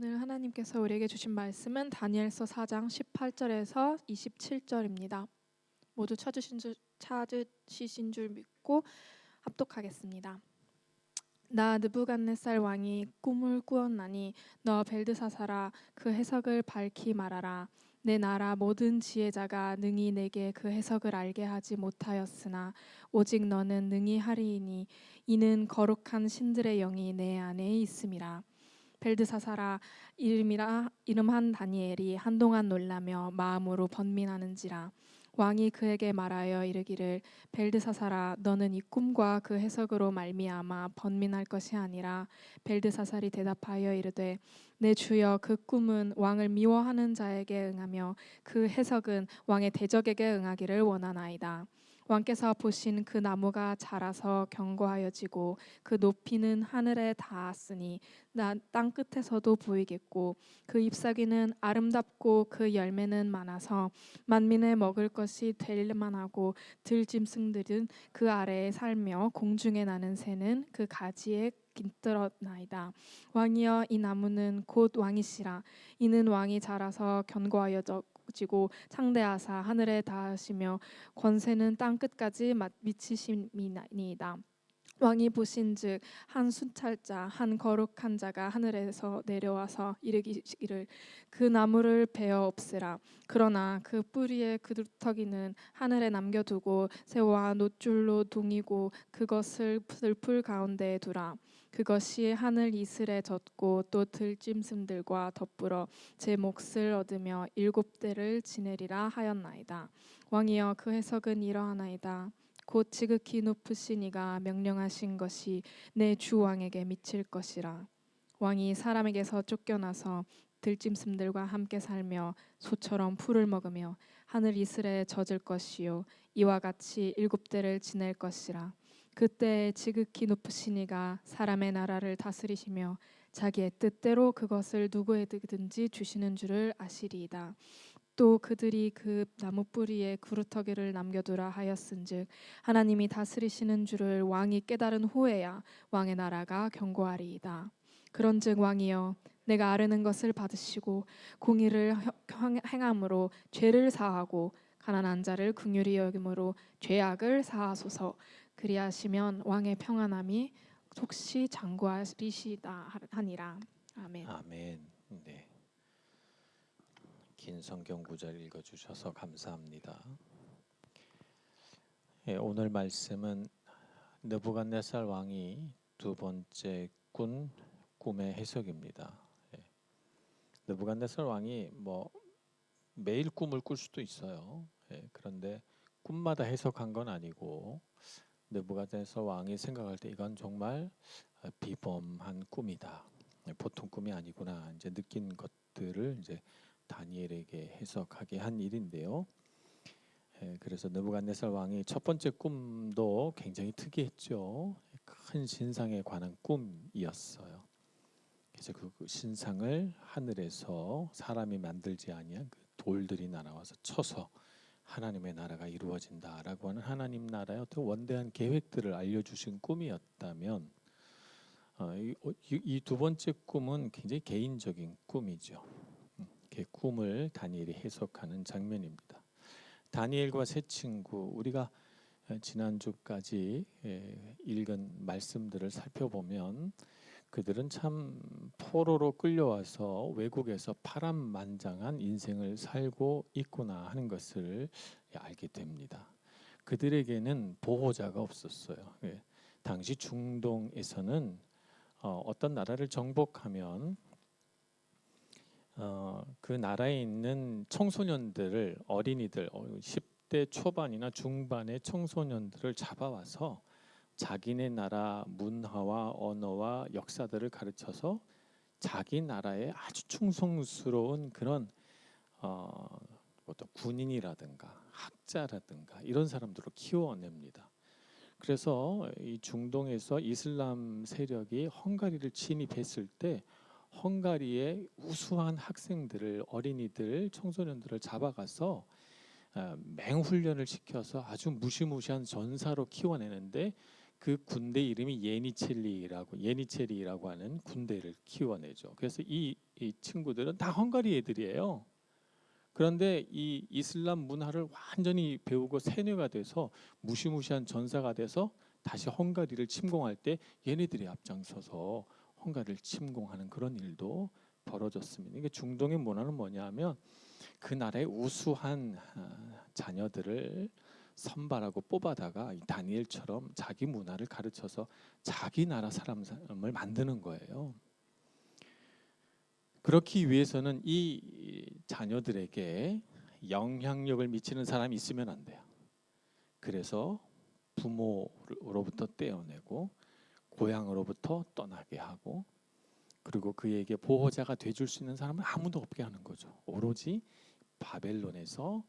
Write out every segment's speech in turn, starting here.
오늘 하나님께서 우리에게 주신 말씀은 다니엘서 4장 18절에서 27절입니다. 모두 찾으시신 줄 믿고 합독하겠습니다. 나 느부갓네살 왕이 꿈을 꾸었나니 너 벨드사사라 그 해석을 밝히 말하라. 내 나라 모든 지혜자가 능히 내게 그 해석을 알게 하지 못하였으나 오직 너는 능히 하리이니 이는 거룩한 신들의 영이 내 안에 있음이라. 벨드사사라 이름한 다니엘이 한동안 놀라며 마음으로 번민하는지라. 왕이 그에게 말하여 이르기를 벨드사사라 너는 이 꿈과 그 해석으로 말미암아 번민할 것이 아니라. 벨드사살이 대답하여 이르되 내 주여 그 꿈은 왕을 미워하는 자에게 응하며 그 해석은 왕의 대적에게 응하기를 원하나이다. 왕께서 보신 그 나무가 자라서 견고하여지고 그 높이는 하늘에 닿았으니 땅 끝에서도 보이겠고 그 잎사귀는 아름답고 그 열매는 많아서 만민의 먹을 것이 될 만하고 들짐승들은 그 아래에 살며 공중에 나는 새는 그 가지에 깃들었나이다. 왕이여 이 나무는 곧 왕이시라. 이는 왕이 자라서 견고하여지고 창대하사 하늘에 닿으시며 권세는 땅 끝까지 미치심이니이다. 왕이 보신즉 한 순찰자 한 거룩한 자가 하늘에서 내려와서 이르기를 그 나무를 베어 없애라. 그러나 그 뿌리의 그루터기는 하늘에 남겨두고 새와 놋줄로 동이고 그것을 들풀 가운데에 두라. 그것이 하늘 이슬에 젖고 또 들짐승들과 덧불어 제 몫을 얻으며 7대를 지내리라 하였나이다. 왕이여 그 해석은 이러하나이다. 곧 지극히 높으신 이가 명령하신 것이 내 주 왕에게 미칠 것이라. 왕이 사람에게서 쫓겨나서 들짐승들과 함께 살며 소처럼 풀을 먹으며 하늘 이슬에 젖을 것이요 이와 같이 7대를 지낼 것이라. 그때 지극히 높으신 이가 사람의 나라를 다스리시며 자기의 뜻대로 그것을 누구에게든지 주시는 줄을 아시리이다. 또 그들이 그 나무 뿌리에 그루터기를 남겨두라 하였은즉 하나님이 다스리시는 줄을 왕이 깨달은 후에야 왕의 나라가 견고하리이다. 그런즉 왕이여 내가 아르는 것을 받으시고 공의를 행함으로 죄를 사하고 가난한 자를 긍휼히 여김으로 죄악을 사하소서. 그리하시면 왕의 평안함이 속시 장구하리시다 하니라. 아멘. 아멘. 네. 긴 성경 구절 읽어주셔서 감사합니다. 오늘 말씀은 느부갓네살 왕이 두 번째 꾼 꿈의 해석입니다. 느부갓네살 왕이 매일 꿈을 꿀 수도 있어요. 그런데 꿈마다 해석한 건 아니고 느부갓네살 왕이 생각할 때 이건 정말 비범한 꿈이다. 보통 꿈이 아니구나. 이제 느낀 것들을 이제 다니엘에게 해석하게 한 일인데요. 그래서 느부갓네살 왕이 첫 번째 꿈도 굉장히 특이했죠. 큰 신상에 관한 꿈이었어요. 그래서 그 신상을 하늘에서 사람이 만들지 아니한 그 돌들이 날아와서 쳐서 하나님의 나라가 이루어진다라고 하는 하나님 나라의 어떤 원대한 계획들을 알려주신 꿈이었다면 이 두 번째 꿈은 굉장히 개인적인 꿈이죠. 그 꿈을 다니엘이 해석하는 장면입니다. 다니엘과 세 친구, 우리가 지난주까지 읽은 말씀들을 살펴보면 그들은 참 포로로 끌려와서 외국에서 파란만장한 인생을 살고 있구나 하는 것을 알게 됩니다. 그들에게는 보호자가 없었어요. 당시 중동에서는 어떤 나라를 정복하면 그 나라에 있는 청소년들을, 어린이들, 10대 초반이나 중반의 청소년들을 잡아와서 자기네 나라 문화와 언어와 역사들을 가르쳐서 자기 나라에 아주 충성스러운 그런 어떤 군인이라든가 학자라든가 이런 사람들을 키워냅니다. 그래서 이 중동에서 이슬람 세력이 헝가리를 진입했을 때 헝가리의 우수한 학생들을, 어린이들, 청소년들을 잡아가서 맹훈련을 시켜서 아주 무시무시한 전사로 키워내는데 그 군대 이름이 예니체리라고 하는 군대를 키워내죠. 그래서 이 친구들은 다 헝가리 애들이에요. 그런데 이 이슬람 문화를 완전히 배우고 세뇌가 돼서 무시무시한 전사가 돼서 다시 헝가리를 침공할 때 얘네들이 앞장서서 헝가리를 침공하는 그런 일도 벌어졌습니다. 이게 중동의 문화는 뭐냐면 그 나라의 우수한 자녀들을 선발하고 뽑아다가 이 다니엘처럼 자기 문화를 가르쳐서 자기 나라 사람을 만드는 거예요. 그렇기 위해서는 이 자녀들에게 영향력을 미치는 사람이 있으면 안 돼요. 그래서 부모로부터 떼어내고 고향으로부터 떠나게 하고 그리고 그에게 보호자가 돼줄 수 있는 사람은 아무도 없게 하는 거죠. 오로지 바벨론에서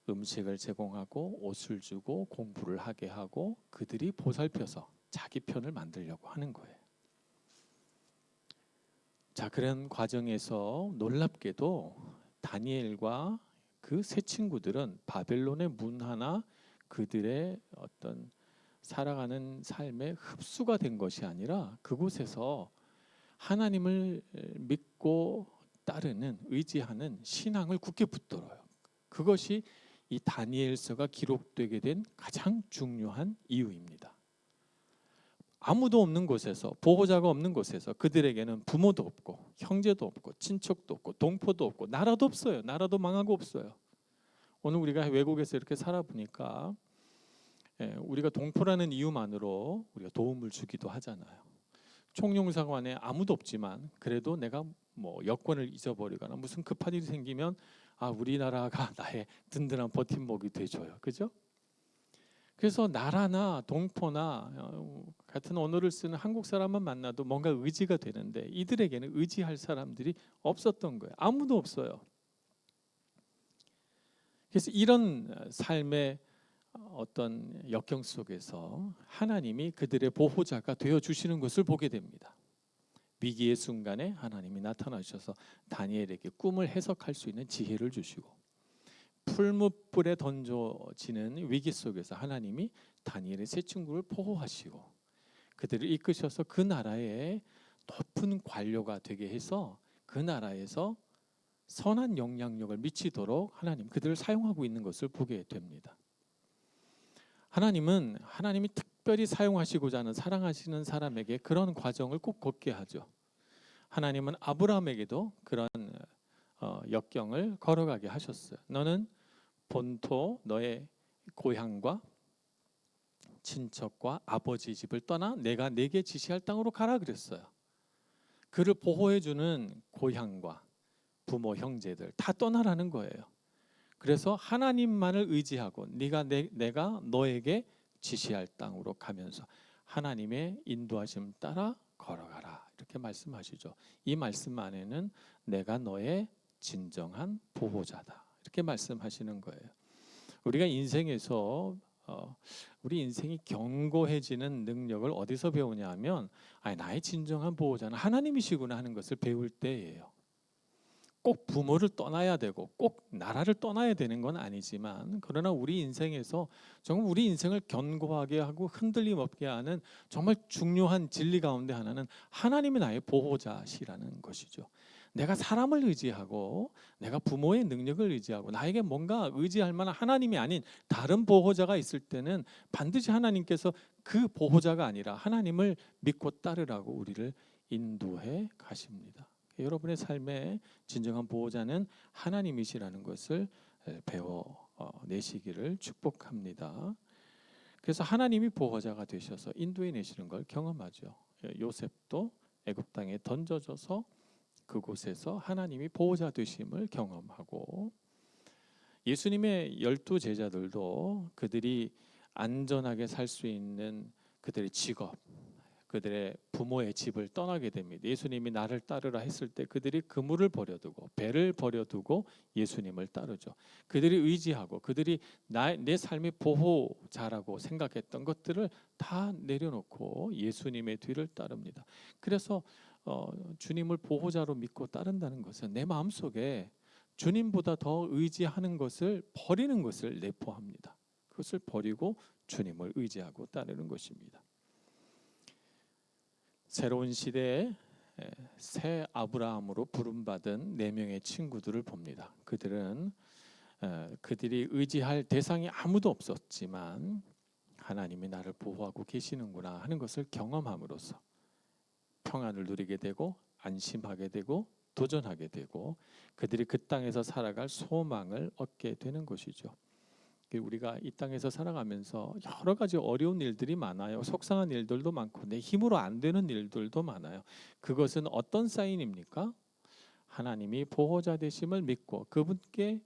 음식을 제공하고 옷을 주고 공부를 하게 하고 그들이 보살펴서 자기 편을 만들려고 하는 거예요. 자, 그런 과정에서 놀랍게도 다니엘과 그 세 친구들은 바벨론의 문화나 그들의 어떤 살아가는 삶에 흡수가 된 것이 아니라 그곳에서 하나님을 믿고 따르는 의지하는 신앙을 굳게 붙들어요. 그것이 이 다니엘서가 기록되게 된 가장 중요한 이유입니다. 아무도 없는 곳에서 보호자가 없는 곳에서 그들에게는 부모도 없고 형제도 없고 친척도 없고 동포도 없고 나라도 없어요. 나라도 망하고 없어요. 오늘 우리가 외국에서 이렇게 살아보니까 우리가 동포라는 이유만으로 우리가 도움을 주기도 하잖아요. 총영사관에 아무도 없지만 그래도 내가 뭐 여권을 잊어버리거나 무슨 급한 일이 생기면 우리나라가 나의 든든한 버팀목이 돼줘요. 그죠? 그래서 나라나 동포나 같은 언어를 쓰는 한국 사람만 만나도 뭔가 의지가 되는데 이들에게는 의지할 사람들이 없었던 거예요. 아무도 없어요. 그래서 이런 삶의 어떤 역경 속에서 하나님이 그들의 보호자가 되어 주시는 것을 보게 됩니다. 위기의 순간에 하나님이 나타나셔서 다니엘에게 꿈을 해석할 수 있는 지혜를 주시고 풀무불에 던져지는 위기 속에서 하나님이 다니엘의 세 친구를 보호하시고 그들을 이끄셔서 그 나라의 높은 관료가 되게 해서 그 나라에서 선한 영향력을 미치도록 하나님 그들을 사용하고 있는 것을 보게 됩니다. 하나님이 특별히 사용하시고자 하는 사랑하시는 사람에게 그런 과정을 꼭 걷게 하죠. 하나님은 아브라함에게도 그런 역경을 걸어가게 하셨어요. 너는 본토 너의 고향과 친척과 아버지 집을 떠나 내가 네게 지시할 땅으로 가라 그랬어요. 그를 보호해주는 고향과 부모 형제들 다 떠나라는 거예요. 그래서 하나님만을 의지하고 내가 너에게 지시할 땅으로 가면서 하나님의 인도하심 따라 걸어가라 이렇게 말씀하시죠. 이 말씀 안에는 내가 너의 진정한 보호자다 이렇게 말씀하시는 거예요. 우리가 인생에서 우리 인생이 견고해지는 능력을 어디서 배우냐 하면 나의 진정한 보호자는 하나님이시구나 하는 것을 배울 때예요. 꼭 부모를 떠나야 되고 꼭 나라를 떠나야 되는 건 아니지만 그러나 우리 인생에서 정말 우리 인생을 견고하게 하고 흔들림 없게 하는 정말 중요한 진리 가운데 하나는 하나님이 나의 보호자시라는 것이죠. 내가 사람을 의지하고 내가 부모의 능력을 의지하고 나에게 뭔가 의지할 만한 하나님이 아닌 다른 보호자가 있을 때는 반드시 하나님께서 그 보호자가 아니라 하나님을 믿고 따르라고 우리를 인도해 가십니다. 여러분의 삶의 진정한 보호자는 하나님이시라는 것을 배워내시기를 축복합니다. 그래서 하나님이 보호자가 되셔서 인도해 내시는 걸 경험하죠. 요셉도 애굽 땅에 던져져서 그곳에서 하나님이 보호자 되심을 경험하고 예수님의 12 제자들도 그들이 안전하게 살 수 있는 그들의 직업 그들의 부모의 집을 떠나게 됩니다. 예수님이 나를 따르라 했을 때 그들이 그물을 버려두고 배를 버려두고 예수님을 따르죠. 그들이 의지하고 그들이 내 삶의 보호자라고 생각했던 것들을 다 내려놓고 예수님의 뒤를 따릅니다. 그래서 주님을 보호자로 믿고 따른다는 것은 내 마음속에 주님보다 더 의지하는 것을 버리는 것을 내포합니다. 그것을 버리고 주님을 의지하고 따르는 것입니다. 새로운 시대에 새 아브라함으로 부름받은 네 명의 친구들을 봅니다. 그들은 그들이 의지할 대상이 아무도 없었지만 하나님이 나를 보호하고 계시는구나 하는 것을 경험함으로써 평안을 누리게 되고 안심하게 되고 도전하게 되고 그들이 그 땅에서 살아갈 소망을 얻게 되는 것이죠. 우리가 이 땅에서 살아가면서 여러 가지 어려운 일들이 많아요. 속상한 일들도 많고 내 힘으로 안 되는 일들도 많아요. 그것은 어떤 사인입니까? 하나님이 보호자 되심을 믿고 그분께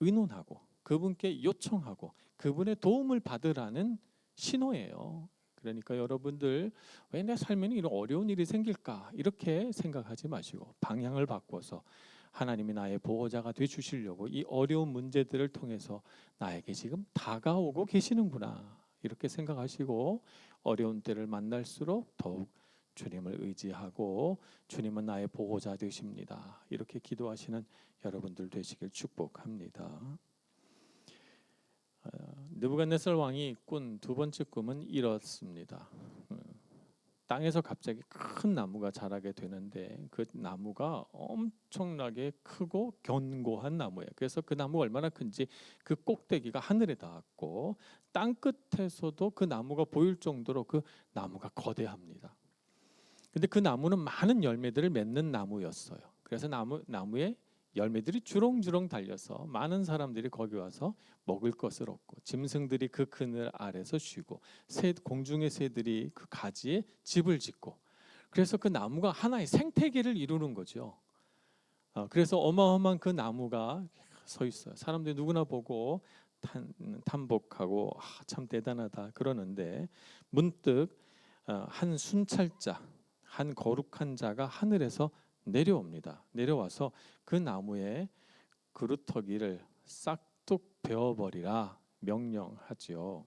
의논하고 그분께 요청하고 그분의 도움을 받으라는 신호예요. 그러니까 여러분들 왜 내 삶에는 이런 어려운 일이 생길까 이렇게 생각하지 마시고 방향을 바꿔서 하나님이 나의 보호자가 돼 주시려고 이 어려운 문제들을 통해서 나에게 지금 다가오고 계시는구나 이렇게 생각하시고 어려운 때를 만날수록 더욱 주님을 의지하고 주님은 나의 보호자 되십니다. 이렇게 기도하시는 여러분들 되시길 축복합니다. 느부갓네살 왕이 꾼 두 번째 꿈은 이렇습니다. 땅에서 갑자기 큰 나무가 자라게 되는데 그 나무가 엄청나게 크고 견고한 나무예요. 그래서 그 나무가 얼마나 큰지 그 꼭대기가 하늘에 닿았고 땅 끝에서도 그 나무가 보일 정도로 그 나무가 거대합니다. 근데 그 나무는 많은 열매들을 맺는 나무였어요. 그래서 나무에 열매들이 주렁주렁 달려서 많은 사람들이 거기 와서 먹을 것을 얻고 짐승들이 그 그늘 아래서 쉬고 공중의 새들이 그 가지에 집을 짓고 그래서 그 나무가 하나의 생태계를 이루는 거죠. 그래서 어마어마한 그 나무가 서 있어요. 사람들이 누구나 보고 탐복하고 참 대단하다 그러는데 문득 한 순찰자 한 거룩한 자가 하늘에서 내려옵니다. 내려와서 그 나무의 그루터기를 싹둑 베어버리라 명령하지요.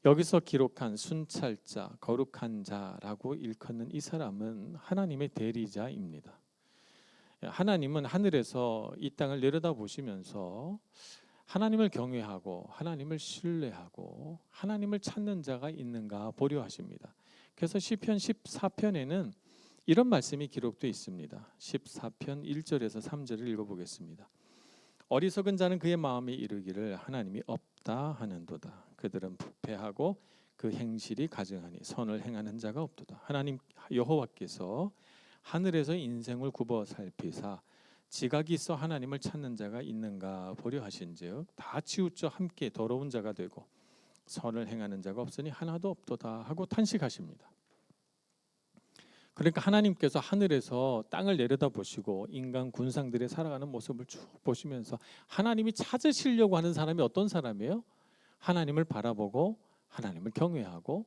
여기서 기록한 순찰자, 거룩한 자라고 일컫는 이 사람은 하나님의 대리자입니다. 하나님은 하늘에서 이 땅을 내려다보시면서 하나님을 경외하고 하나님을 신뢰하고 하나님을 찾는 자가 있는가 보려 하십니다. 그래서 시편 14편에는 이런 말씀이 기록되어 있습니다. 14편 1절에서 3절을 읽어보겠습니다. 어리석은 자는 그의 마음에 이르기를 하나님이 없다 하는도다. 그들은 부패하고 그 행실이 가증하니 선을 행하는 자가 없도다. 하나님 여호와께서 하늘에서 인생을 굽어 살피사 지각이 있어 하나님을 찾는 자가 있는가 보려 하신즉 다 치우쳐 함께 더러운 자가 되고 선을 행하는 자가 없으니 하나도 없도다 하고 탄식하십니다. 그러니까 하나님께서 하늘에서 땅을 내려다보시고 인간 군상들이 살아가는 모습을 쭉 보시면서 하나님이 찾으시려고 하는 사람이 어떤 사람이에요? 하나님을 바라보고 하나님을 경외하고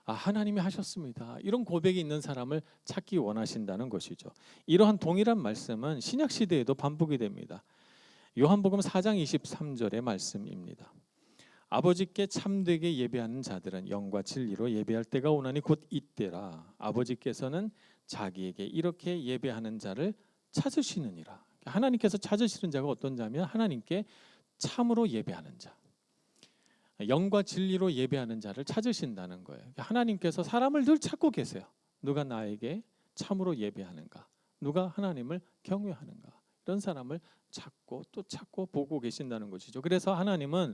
하나님이 하셨습니다. 이런 고백이 있는 사람을 찾기 원하신다는 것이죠. 이러한 동일한 말씀은 신약 시대에도 반복이 됩니다. 요한복음 4장 23절의 말씀입니다. 아버지께 참되게 예배하는 자들은 영과 진리로 예배할 때가 오나니 곧 이때라. 아버지께서는 자기에게 이렇게 예배하는 자를 찾으시느니라. 하나님께서 찾으시는 자가 어떤 자면 하나님께 참으로 예배하는 자, 영과 진리로 예배하는 자를 찾으신다는 거예요. 하나님께서 사람을 늘 찾고 계세요. 누가 나에게 참으로 예배하는가, 누가 하나님을 경외하는가, 이런 사람을 찾고 또 찾고 보고 계신다는 것이죠. 그래서 하나님은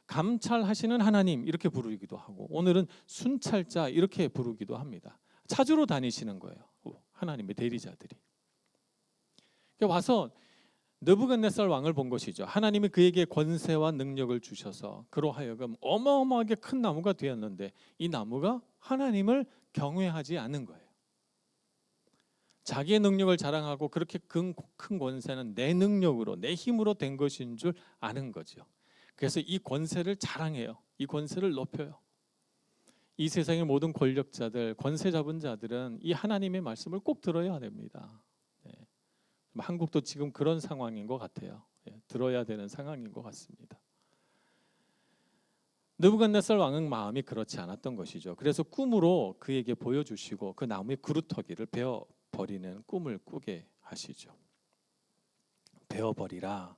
감찰하시는 하나님 이렇게 부르기도 하고 오늘은 순찰자 이렇게 부르기도 합니다. 찾으러 다니시는 거예요. 하나님의 대리자들이 와서 느부갓네살 왕을 본 것이죠. 하나님이 그에게 권세와 능력을 주셔서 그로 하여금 어마어마하게 큰 나무가 되었는데 이 나무가 하나님을 경외하지 않는 거예요. 자기의 능력을 자랑하고 그렇게 큰 권세는 내 능력으로 내 힘으로 된 것인 줄 아는 거죠. 그래서 이 권세를 자랑해요. 이 권세를 높여요. 이 세상의 모든 권력자들, 권세 잡은 자들은 이 하나님의 말씀을 꼭 들어야 됩니다. 한국도 지금 그런 상황인 것 같아요. 들어야 되는 상황인 것 같습니다. 느부갓네살 왕은 마음이 그렇지 않았던 것이죠. 그래서 꿈으로 그에게 보여주시고 그 나무의 그루터기를 베어 버리는 꿈을 꾸게 하시죠. 베어버리라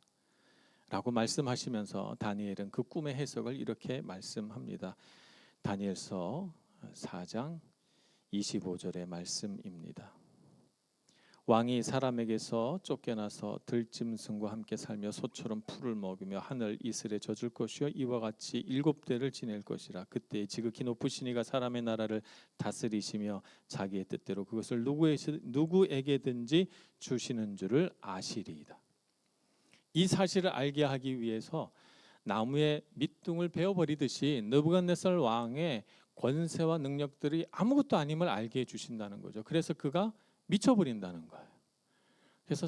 라고 말씀하시면서 다니엘은 그 꿈의 해석을 이렇게 말씀합니다. 다니엘서 4장 25절의 말씀입니다. 왕이 사람에게서 쫓겨나서 들짐승과 함께 살며 소처럼 풀을 먹으며 하늘 이슬에 젖을 것이요 이와 같이 7대를 지낼 것이라. 그때 지극히 높으신 이가 사람의 나라를 다스리시며 자기의 뜻대로 그것을 누구에게든지 주시는 줄을 아시리이다. 이 사실을 알게 하기 위해서 나무에 밑둥을 베어버리듯이 느부갓네살 왕의 권세와 능력들이 아무것도 아님을 알게 해주신다는 거죠. 그래서 그가 미쳐버린다는 거예요. 그래서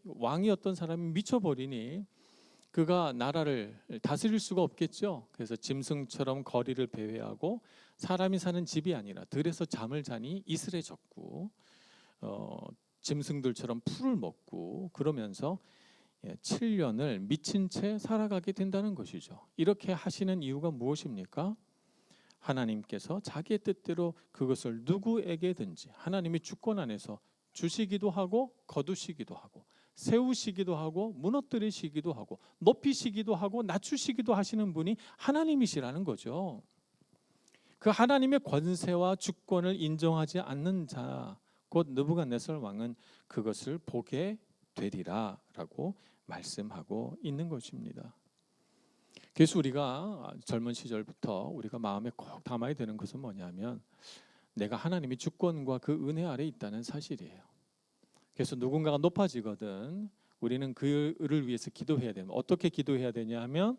왕이었던 사람이 미쳐버리니 그가 나라를 다스릴 수가 없겠죠. 그래서 짐승처럼 거리를 배회하고 사람이 사는 집이 아니라 들에서 잠을 자니 이슬에 젖고 짐승들처럼 풀을 먹고 그러면서 7년을 미친 채 살아가게 된다는 것이죠. 이렇게 하시는 이유가 무엇입니까? 하나님께서 자기의 뜻대로 그것을 누구에게든지 하나님이 주권 안에서 주시기도 하고 거두시기도 하고 세우시기도 하고 무너뜨리시기도 하고 높이시기도 하고 낮추시기도 하시는 분이 하나님이시라는 거죠. 그 하나님의 권세와 주권을 인정하지 않는 자 곧 느부갓네살 왕은 그것을 보게 되리라라고 말씀하고 있는 것입니다. 그래서 우리가 젊은 시절부터 우리가 마음에 꼭 담아야 되는 것은 뭐냐면 내가 하나님의 주권과 그 은혜 아래 있다는 사실이에요. 그래서 누군가가 높아지거든 우리는 그를 위해서 기도해야 됩니다. 어떻게 기도해야 되냐 하면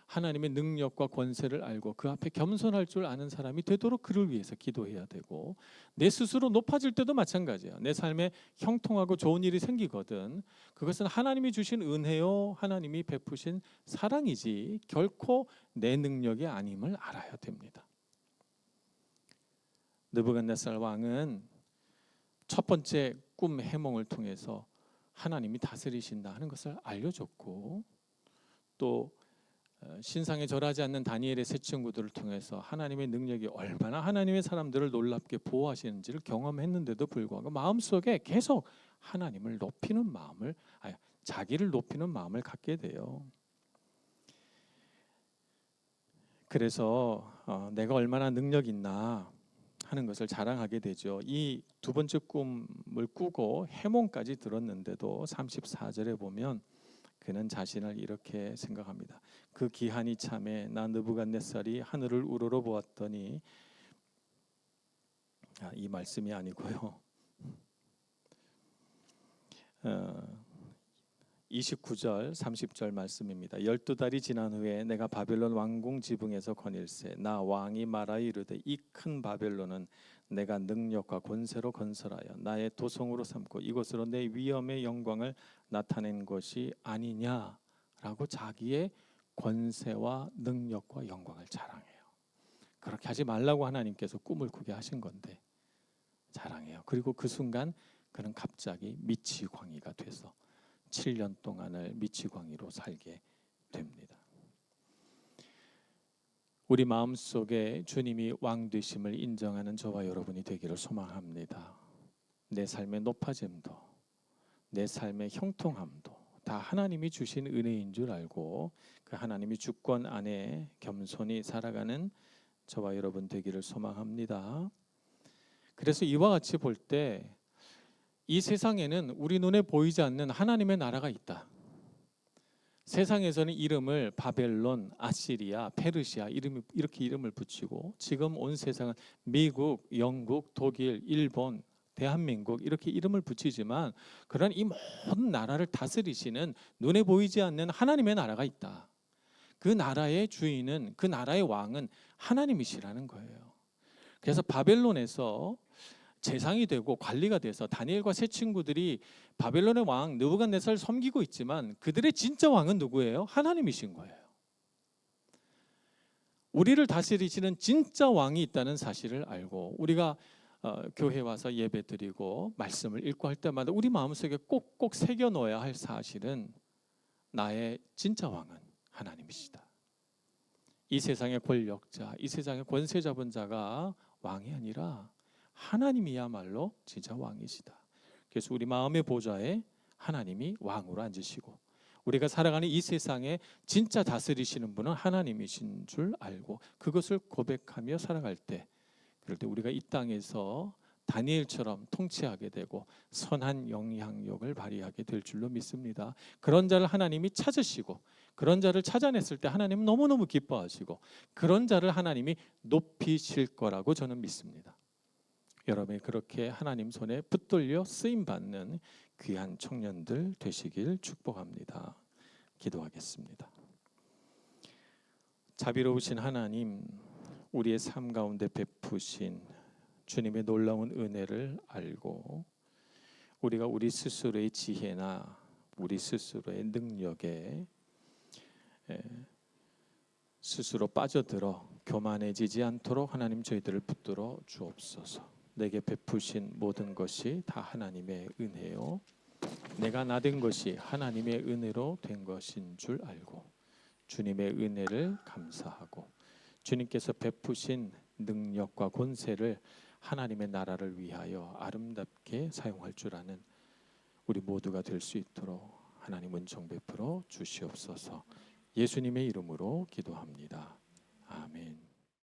하나님의 능력과 권세를 알고 그 앞에 겸손할 줄 아는 사람이 되도록 그를 위해서 기도해야 되고 내 스스로 높아질 때도 마찬가지예요. 내 삶에 형통하고 좋은 일이 생기거든 그것은 하나님이 주신 은혜요 하나님이 베푸신 사랑이지 결코 내 능력이 아님을 알아야 됩니다. 느부갓네살 왕은 첫 번째 꿈 해몽을 통해서 하나님이 다스리신다 하는 것을 알려줬고 또 신상에 절하지 않는 다니엘의 세 친구들을 통해서 하나님의 능력이 얼마나 하나님의 사람들을 놀랍게 보호하시는지를 경험했는데도 불구하고 마음속에 계속 하나님을 높이는 마음을 자기를 높이는 마음을 갖게 돼요. 그래서 내가 얼마나 능력 있나 하는 것을 자랑하게 되죠. 이 두 번째 꿈을 꾸고 해몽까지 들었는데도 34절에 보면 그는 자신을 이렇게 생각합니다. 그 기한이 참에 나 느부갓네살이 하늘을 우러러 보았더니 이 말씀이 아니고요. 29절 30절 말씀입니다. 12달이 지난 후에 내가 바벨론 왕궁 지붕에서 거닐세 나 왕이 말하여 이르되 이 큰 바벨론은 내가 능력과 권세로 건설하여 나의 도성으로 삼고 이곳으로 내 위엄의 영광을 나타낸 것이 아니냐라고 자기의 권세와 능력과 영광을 자랑해요. 그렇게 하지 말라고 하나님께서 꿈을 꾸게 하신 건데 자랑해요. 그리고 그 순간 그는 갑자기 미치광이가 돼서 7년 동안을 미치광이로 살게 됩니다. 우리 마음속에 주님이 왕 되심을 인정하는 저와 여러분이 되기를 소망합니다. 내 삶의 높아짐도 내 삶의 형통함도 다 하나님이 주신 은혜인 줄 알고 그 하나님이 주권 안에 겸손히 살아가는 저와 여러분 되기를 소망합니다. 그래서 이와 같이 볼 때 이 세상에는 우리 눈에 보이지 않는 하나님의 나라가 있다. 세상에서는 이름을 바벨론, 아시리아, 페르시아 이렇게 이름을 붙이고 지금 온 세상은 미국, 영국, 독일, 일본, 대한민국 이렇게 이름을 붙이지만 그런 이 모든 나라를 다스리시는 눈에 보이지 않는 하나님의 나라가 있다. 그 나라의 주인은 그 나라의 왕은 하나님이시라는 거예요. 그래서 바벨론에서 재상이 되고 관리가 돼서 다니엘과 세 친구들이 바벨론의 왕 느부갓네살을 섬기고 있지만 그들의 진짜 왕은 누구예요? 하나님이신 거예요. 우리를 다스리시는 진짜 왕이 있다는 사실을 알고 우리가 교회 와서 예배드리고 말씀을 읽고 할 때마다 우리 마음속에 꼭꼭 새겨 넣어야 할 사실은 나의 진짜 왕은 하나님이시다. 이 세상의 권력자, 이 세상의 권세 잡은 자가 왕이 아니라 하나님이야말로 진짜 왕이시다. 그래서 우리 마음의 보좌에 하나님이 왕으로 앉으시고 우리가 살아가는 이 세상에 진짜 다스리시는 분은 하나님이신 줄 알고 그것을 고백하며 살아갈 때 그럴 때 우리가 이 땅에서 다니엘처럼 통치하게 되고 선한 영향력을 발휘하게 될 줄로 믿습니다. 그런 자를 하나님이 찾으시고 그런 자를 찾아냈을 때 하나님은 너무너무 기뻐하시고 그런 자를 하나님이 높이실 거라고 저는 믿습니다. 여러분이 그렇게 하나님 손에 붙들려 쓰임받는 귀한 청년들 되시길 축복합니다. 기도하겠습니다. 자비로우신 하나님, 우리의 삶 가운데 베푸신 주님의 놀라운 은혜를 알고 우리가 우리 스스로의 지혜나 우리 스스로의 능력에 스스로 빠져들어 교만해지지 않도록 하나님 저희들을 붙들어 주옵소서. 내게 베푸신 모든 것이 다 하나님의 은혜요, 내가 나된 것이 하나님의 은혜로 된 것인 줄 알고 주님의 은혜를 감사하고 주님께서 베푸신 능력과 권세를 하나님의 나라를 위하여 아름답게 사용할 줄 아는 우리 모두가 될 수 있도록 하나님 은총 베풀어 주시옵소서. 예수님의 이름으로 기도합니다. 아멘.